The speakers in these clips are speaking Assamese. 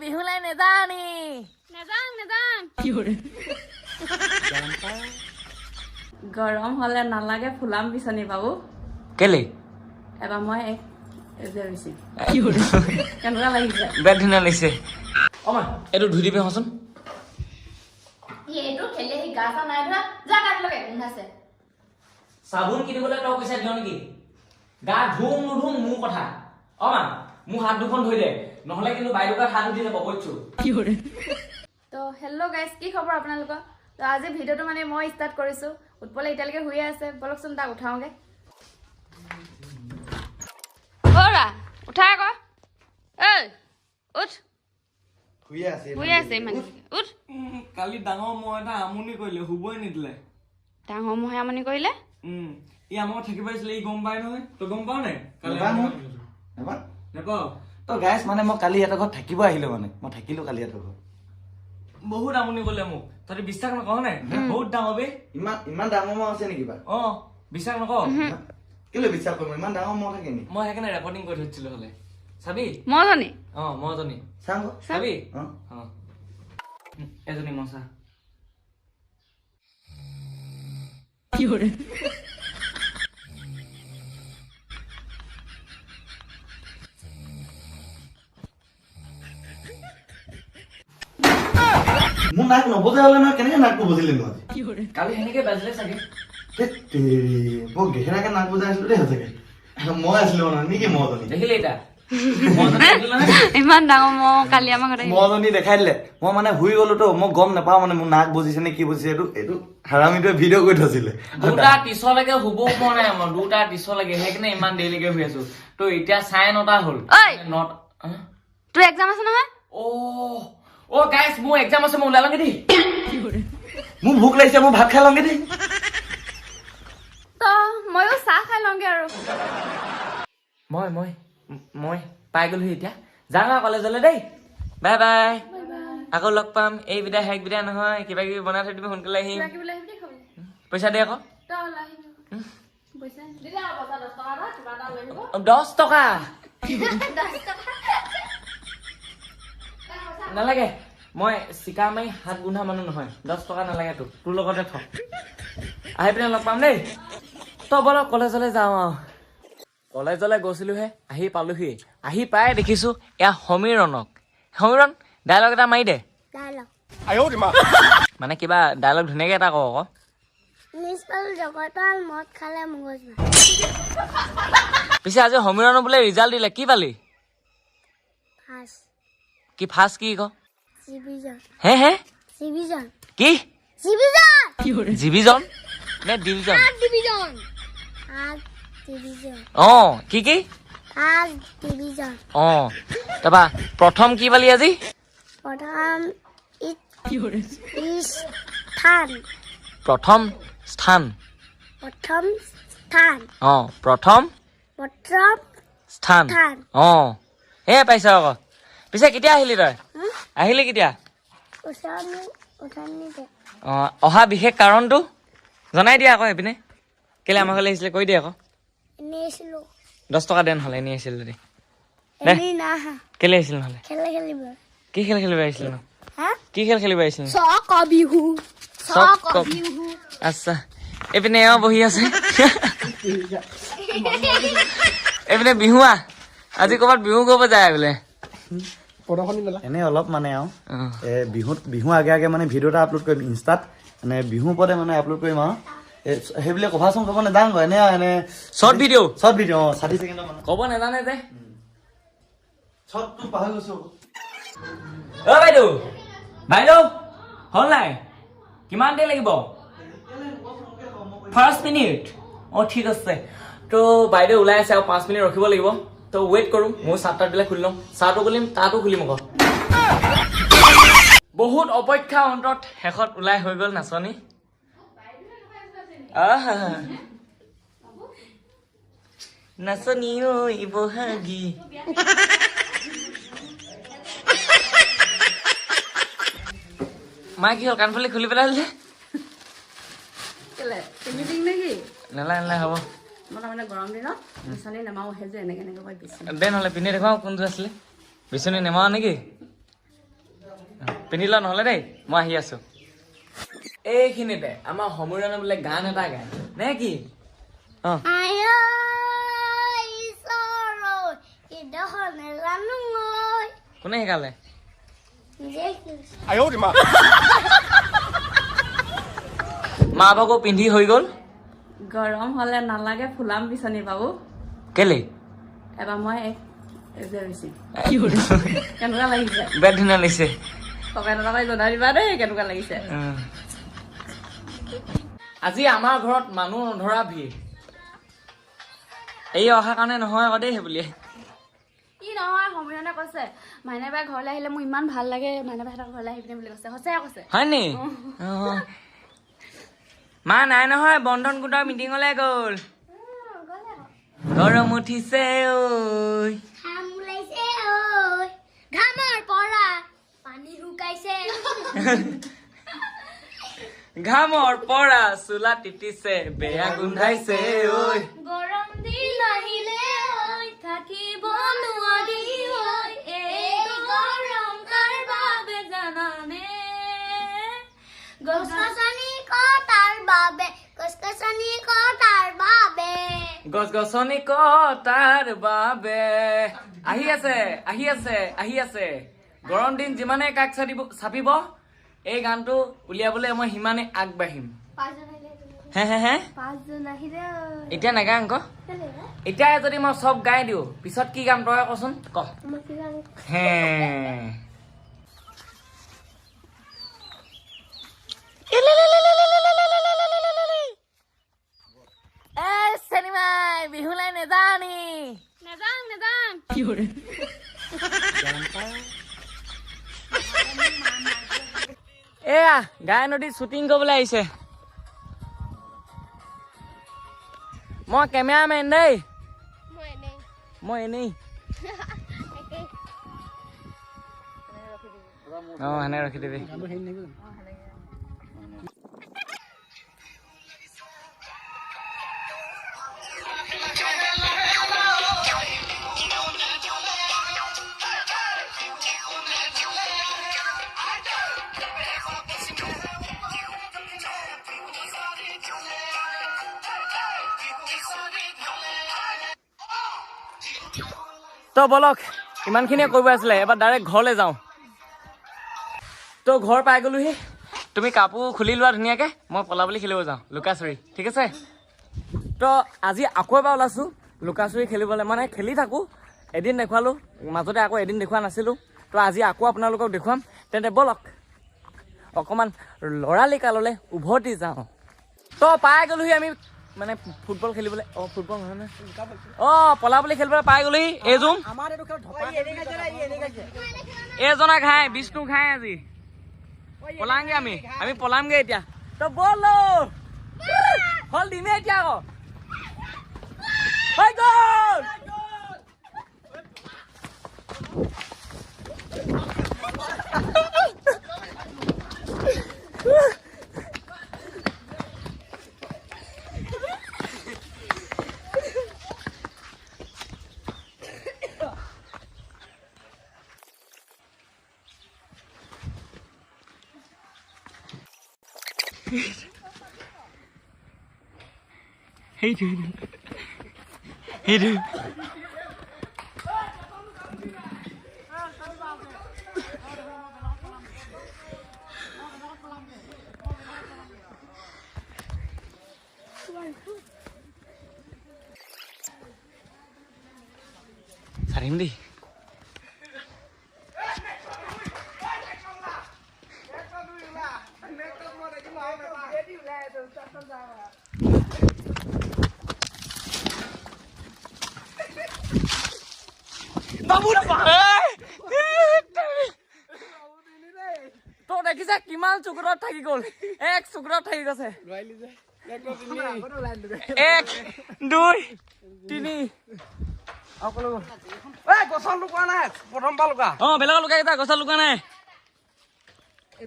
বিহুলাই নেজানি নেজাং কি কৰে গৰম হলে নালাগে ফুলাম বিচনী বাবু কেলে এবাৰ মই এজে হৈছি কি কৰে কেনেকুৱা লাগিছে বেট ধুনীয়া লাগিছে অমা এইটো ধুই দিবি হচোন এইটো খেলে গা চা নাই ধৰা যা কাট লগে আছে সাবুন কিনিবলৈ তই পইচা দিয় নেকি গা ধুম নুধুম মোৰ কথা অমা মোৰ হাত দুখন ধুই দে নহলে কিন্তু বাইদেউক হাত ধুই যাব কৈছো কি কৰে তো হেল্ল' গাইস কি খবৰ আপোনালোকৰ তো আজি ভিডিওটো মানে মই ষ্টাৰ্ট কৰিছো উৎপলে ইটালৈকে শুয়ে আছে বলকচোন তাক উঠাওগে ওৰা উঠা আকৌ এই উঠ শুয়ে আছে মানে উঠ কালি ডাঙৰ মই এটা আমনি কৰিলে শুবই নিদিলে ডাঙৰ মহে আমনি কৰিলে ই আমাৰ থাকিব আহিছিলে ই গম পাই নহয় তই গম পাও নাই নেপাও তো গাইছ মানে মই কালি এটা ঘৰত থাকিব আহিলো মানে মই থাকিলো কালি এটা ঘৰত বহুত আমনি কৰিলে মোক তই বিশ্বাস নকৰ নাই বহুত ডাঙৰ বে ইমান ডাঙৰ মহ আছে নেকি অ বিশ্বাস নকৰ কেলে বিশ্বাস কৰিম ইমান ডাঙৰ মহ থাকে নেকি মই সেইকাৰণে ৰেকৰ্ডিং কৰি থৈছিলো হলে চাবি মই জানি মই জানি চাবি এজনী মচা কি কৰে মোৰ নাক নবজা হলে নহয় কেনেকে নাকটো বজিলে নো আজি কি কৰে কালি সেনেকে বাজিলে চাগে মই গেহেৰাকে নাক বজাই আছিলো দেই সঁচাকে মই আছিলো মানে নেকি মহজনী দেখিলে এতিয়া ইমান ডাঙৰ মহ কালি আমাৰ ঘৰত মহজনী দেখাই দিলে মই মানে শুই গলো তো মই গম নাপাও মানে মোৰ নাক বজিছে নে কি বজিছে এইটো হাৰামিটোৱে ভিডিঅ' কৰি থৈছিলে 2টা 30 লৈকে শুবও পৰা নাই মই 2টা 30 লৈকে সেইকাৰণে ইমান দেৰিলৈকে শুই আছো তো এতিয়া 9:30 হ'ল তোৰ এক্সাম আছে নহয় অ গাইস মোৰ এক্সাম আছে মই ওলালগে দেই মোৰ ভোক লাগিছে মই ভাত খাই লওঁগে দেই তো ময়ো চাহ খাই লওঁগে আৰু মই পাই গ'লো এতিয়া যাওঁ কলেজলৈ দেই বাই বাই আকৌ লগ পাম এই বিদায় হেক বিদায় নহয় কিবা কিবি বনাই থৈ দিবি সোনকালে আহিম পইচা দে আকৌ 10 টকা নালাগে মই চিকা মাৰি হাত গোন্ধা মানুহ নহয় 10 টকা নালাগে তোৰ লগতে থ আহি পিনে লগ পাম দেই তই বল কলেজলৈ যাওঁ আৰু কলেজলৈ গৈছিলোহে আহি পালোহি আহি পাই দেখিছো এয়া সমীৰণ ডায়লগ এটা মাৰি দে মানে কিবা ডায়লগ ধুনীয়াকে এটা কওঁ আকৌ পিছে আজি সমীৰণ বোলে ৰিজাল্ট দিলে কি পালি কি ফাৰ্ষ্ট কি ক হে কি ডিভিজন নে ডিভিজন কি তাৰপা প্ৰথম কি পালি আজি প্ৰথম স্থান পাইছ আকৌ পিছে কেতিয়া আহিলি তই আহিলি কেতিয়া অহা বিশেষ কাৰণটো জনাই দিয়া আকৌ এইপিনে কেলে আমাৰ ঘৰলৈ আহিছিলে কৈ দিয়ে আকৌ 10 টকা দেন হলে এনেই আহিছিল যদি কেলে আহিছিল নহলে কি খেল খেলিব আহিছিল ন কি খেল খেলিব আহিছিল আচ্ছা এইপিনে এওঁ বহি আছে এইপিনে বিহুৱা আজি ক'ৰবাত বিহু কৰিব যায় বোলে এনে অলপ মানে আৰু বিহু আগে মানে ভিডিঅ' এটা আপলোড কৰিম ইনষ্টাত মানে বিহু ওপৰতে মানে আপলোড কৰিম আৰু সেইবিলাক কভাৰ চং ক'ব নেজানো এনে শৰ্ট ভিডিঅ' 60 ছেকেণ্ডৰ মানে ক'ব নেজানে যে শৰ্টটো পাহৰি গৈছো অ বাইদেউ হ'ল নাই কিমান দেৰি লাগিব ফাৰ্ষ্ট মিনিট ঠিক আছে তো বাইদেউ ওলাই আছে আৰু 5 মিনিট ৰখিব লাগিব তো ৱেইট কৰোঁ মই চাৰ্টবিলাক খুলি লওঁ চাৰ্টো খুলিম তাতো খুলিম আকৌ বহুত অপেক্ষা অন্তত শেষত ওলাই হৈ গ'ল নাচনি নাচনি ঐ বহাগী মা কি হ'ল কাণফুলি খুলি পেলালে নালাগে হ'ব গৰম দিনত বিচনী নেমাও যে এনেকে দে নহ'লে পিন্ধি দেখুৱাওঁ কোনটো আছিলে বিচনী নেমাও নেকি পিন্ধি ল নহ'লে দেই মই আহি আছো এইখিনিতে আমাৰ সমুৰণে বোলে গান এটা গায় নে কি কোনে শিকালে মা বাবু পিন্ধি হৈ গ'ল গৰম হলে নালাগে ফুলাম বিচনী বাবু কেলে এবাৰ মই কেনেকুৱা লাগিছে বেট ধুনীয়া লাগিছে কমেণ্ট এটা কৰি জনাই দিবা দেই কেনেকুৱা লাগিছে আজি আমাৰ ঘৰত মানুহ নধৰা ভিৰ এই অহাৰ কাৰণে নহয় আকৌ দেই সেইবুলিয়ে কি নহয় সমীৰণে কৈছে মাইনা বাই ঘৰলৈ আহিলে মোৰ ইমান ভাল লাগে মাইনা বাই ঘৰলৈ আহি পিনে বুলি কৈছে সঁচাই কৈছে হয় নি মা নাই নহয় বন্ধন গোটৰ মিটিঙলৈ গ'ল গৰম উঠিছে ঐ ঘামৰ পৰা পানী শুকাইছে ঘামৰ পৰা চোলা তিতিছে বেয়া গোন্ধাইছে ঐ গৰম দিন আহিলে ঐ থাকিব নোৱাৰি ঐ এই গৰম কাৰ বাবে জানানে গছ-গছনি কটাৰ বাবে গছ-গছনি কটাৰ বাবে গছ গছনি কটাৰ বাবে আহি আছে আহি আছে আহি আছে গৰম দিন যিমানে কাষ চাপিব এই গানটো উলিয়াবলৈ মই সিমানে আগবাঢ়িম হে হে হে এতিয়া নাগায় অংক এতিয়া যদি মই চব গাই দিওঁ পিছত কি গাম তই কচোন ক হে চেনিমাই বিহুলাই নেজানি নেজাং এয়া গাই নদীত শ্বুটিং কৰিবলৈ আহিছে মই কেমেৰামেন দেই মই এনেই সেনে ৰখি দিবি তো বলক ইমানখিনিয়ে কৰিব আছিলে এবাৰ ডাইৰেক্ট ঘৰলৈ যাওঁ তো ঘৰ পাই গ'লোহি তুমি কাপোৰ খুলি লোৱা ধুনীয়াকৈ মই পলাবলি খেলিব যাওঁ লুকা চুৰি ঠিক আছে তো আজি আকৌ এবাৰ ওলাইছোঁ লুকা চুৰি খেলিবলৈ মানে খেলি থাকোঁ এদিন দেখুৱালোঁ মাজতে আকৌ এদিন দেখুওৱা নাছিলোঁ তো আজি আকৌ আপোনালোকক দেখুৱাম তেন্তে বলক অকণমান ল'ৰালি কাললৈ উভতি যাওঁ তো পাই গ'লোহি আমি মানে ফুটবল খেলিবলৈ ফুটবল নহয় নে পলাবলি খেলিবলৈ পাই গ'লোহি এইজোন এইজনা ঘাই বিষ্ণু ঘাই আজি পলামগে আমি পলামগে এতিয়া তো বলো ফল দিমে এতিয়া আকৌ হৈ গ'ল সেইটো চাৰিম দেই তো দেখিছা কিমান চুকুৰত থাকি গ'ল এক চুকুৰত থাকি গৈছে 1 2 3 গছৰ লুকুৱা নাই প্ৰথম পৰা লুকা বেলেগৰ লুকা কেইটা গছৰ লুকা নাই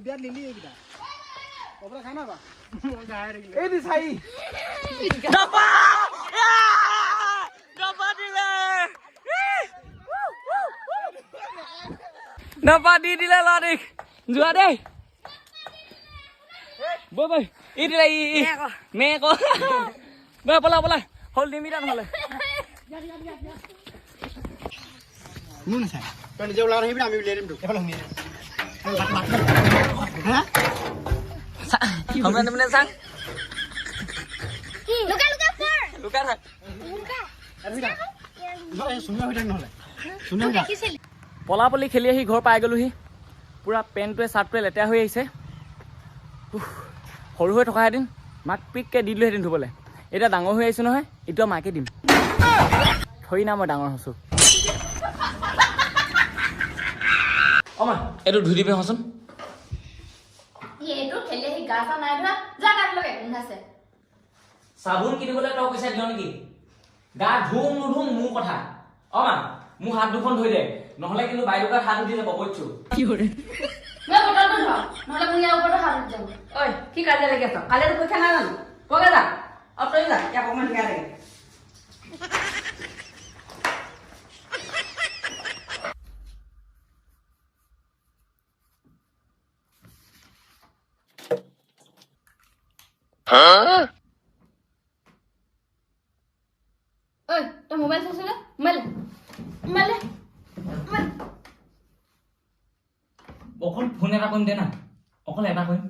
বিয়াত নিলি এইকেইটা খাই নাবা এই দি চাই নপা দি দিলে ল'ৰাটিক যোৱা দেই বৈ বৈ ইটো মে ক বৈ পলা পলা হল নিমিতা নহ'লে মোৰ নাচাই তই নিজে ওলাই আহিবি আমি উলিয়াই দিম তোক এফালে শুনি হা हमने तुमने सांग लुका था পলা পলি খেলি আহি ঘৰ পাই গ'লোহি পুৰা পেণ্টটোৱে চাৰ্টটোৱে লেতেৰা হৈ আহিছে সৰু হৈ থকা এদিন মাক পিককৈ দি দিলোহেঁতেন ধুবলৈ এতিয়া ডাঙৰ হৈ আহিছোঁ নহয় এতিয়া মাকে দিম থৈ না মই ডাঙৰ হৈছোঁ অ মা এইটো ধুই দিবি হচোন এইটো খেলি আহি গা চা নাই ধৰা যা গা লগে গোন্ধাইছে চাবোন কিনিবলৈ তই পইচা দিয় নেকি গা ধুম নুধুম মোৰ কথা অ মা মোৰ হাত দুখন ধুই দে নহ'লে কিন্তু বাইদেউকাত হাত উঠি যাব কৈছোঁ মই বটলটো ধৰ নহ'লে মোৰ ইয়াৰ ওপৰতো হাত উঠি যাব ঐ কি কাজিয়া লাগি আছ কালিতো পৰীক্ষা নাই জানো বগে যা তই যা ইয়াক অকণমান শিকাই লাগে ঐ তই মোবাইল চাইছিলে মোবাইল মোবাইল অকল ফোন এটা কৰিম দে না অকল এটা কৰিম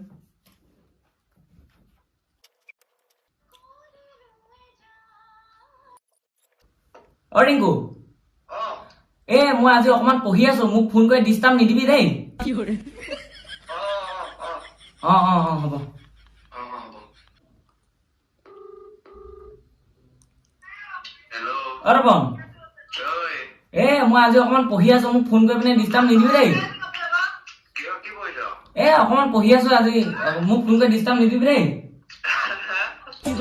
অ ৰিংকু মই আজি অকমান পঢ়ি আছো মোক ফোন কৰি ডিষ্টাৰ্ব নিদিবি দেই অ হ'ব ৰবন মই আজি অকমান পঢ়ি আছো মোক ফোন কৰি পিনে ডিষ্টাৰ্ব নিদিবি দেই অকমান পঢ়ি আছো আজি মোক ফোন কৰি ডিষ্টাৰ্ব নিদিবি দেই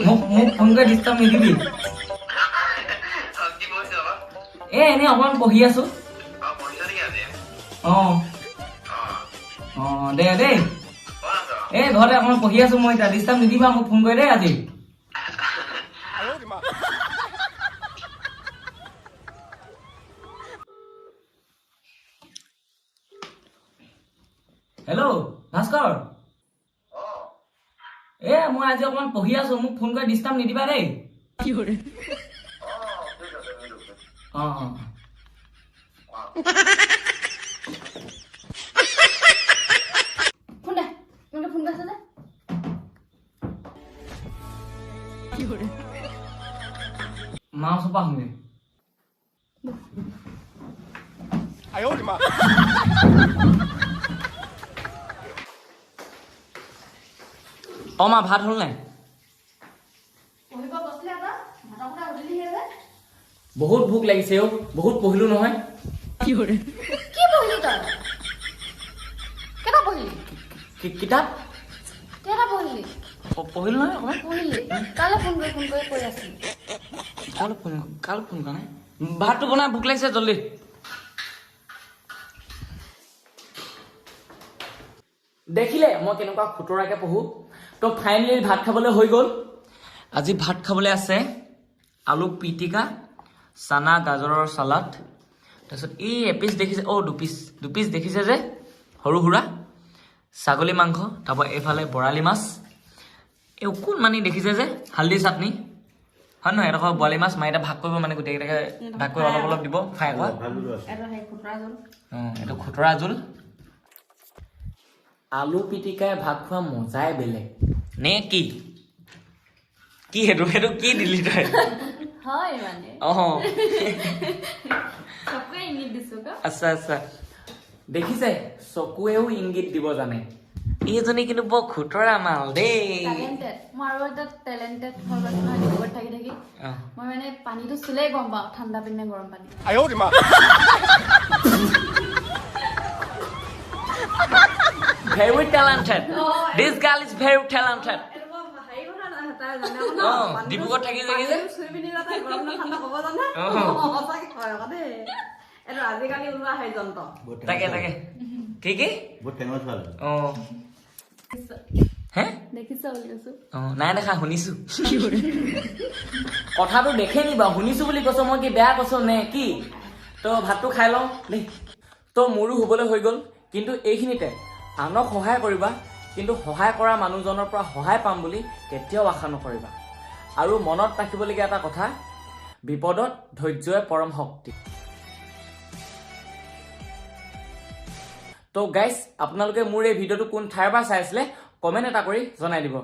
মোক ফোন কৰি ডিষ্টাৰ্ব নিদিবি এনেই অকমান পঢ়ি আছো দে দেই ঘৰতে অকমান পঢ়ি আছো মই এতিয়া ডিষ্টাৰ্ব নিদিবা মোক ফোন কৰি দেই আজি হেল্ল' ভাস্কৰ মই আজি অকমান পঢ়ি আছো মোক ফোন কৰি ডিষ্টাৰ্ব নিদিবা দেই ফোন দে ফোন কৰিছে যে মা ওচৰপা শুনে মা ভাত হ'ল নাই পঢ়িব বসলে এটা ভাতৰ কথা সুধিলিহে যে বহুত ভোক লাগিছে বহুত পঢ়িলো নহয় কি পঢ়িলি তই কেইটা পঢ়িলি কিতাপ কেইটা পঢ়িলি পঢ়িলো নহয় অকমান পঢ়িলি কালে ফোন কৰি কৈ আছিলি কাল ফোন কৰা নাই ভাতটো বনাই ভোক লাগিছে জলদি দেখিলে মই কেনেকুৱা খুতৰাকে পঢ়ো তো ফাইনেলি ভাত খাবলৈ হৈ গ'ল আজি ভাত খাবলৈ আছে আলু পিটিকা চানা গাজৰৰ চালাড তাৰপিছত এই এপিচ দেখিছে দুপিচ দেখিছে যে সৰু সুৰা ছাগলী মাংস তাৰপৰা এইফালে বৰালি মাছ এই অকণমানি দেখিছে যে হালধি চাটনি হয় নহয় এডোখৰ বৰালি মাছ মাৰিতে ভাগ কৰিব মানে গোটেইকেইটাকে ভাগ কৰি অলপ অলপ দিব ফ্ৰাই কৰা এইটো খুতৰা জোল আলু পিটিকাই ভাত খোৱা মজাই বেলেগ নে কি সেইটো কি দিলি তই হয় মানে চকুৱে ইংগিত দিছো আচ্ছা দেখিছে চকুৱেও ইংগিত দিব জানে এইজনী কিন্তু বৰ খুতৰা মাল দেই মই আৰু এটা টেলেণ্টেড হৈ গৈছো নহয় ডিব্ৰুগড়ত থাকি মই মানে পানীটো চুলেই গম পাওঁ ঠাণ্ডা পানী নে গৰম পানী very talented this girl is very talented ডিব্ৰুগড়ত থাকি যে আজিকালি ওলোৱা হয় যন্ত্ৰ তাকে কি বহুত ফেমাছ ভাল দেখিছ বুলি কৈছো নাই দেখা শুনিছো কথাটো দেখে নি বাৰু শুনিছো বুলি কৈছ মই কি বেয়া কৈছো নে কি তো ভাতটো খাই লওঁ দেই তো মোৰো শুবলৈ হৈ গ'ল কিন্তু এইখিনিতে আনক সহায় কৰিবা, কিন্তু সহায় কৰা মানুহজনৰ পৰা সহায় পাম বুলি কেতিয়াও আশা নকৰিবা। আৰু মনত ৰাখিবলগীয়া এটা কথা, বিপদত ধৈৰ্যই পৰম শক্তি। তো গাইজ, আপোনালোকে মোৰ এই ভিডিঅ'টো কোন ঠাইৰ পৰা চাই আছিলে কমেণ্ট এটা কৰি জনাই দিব।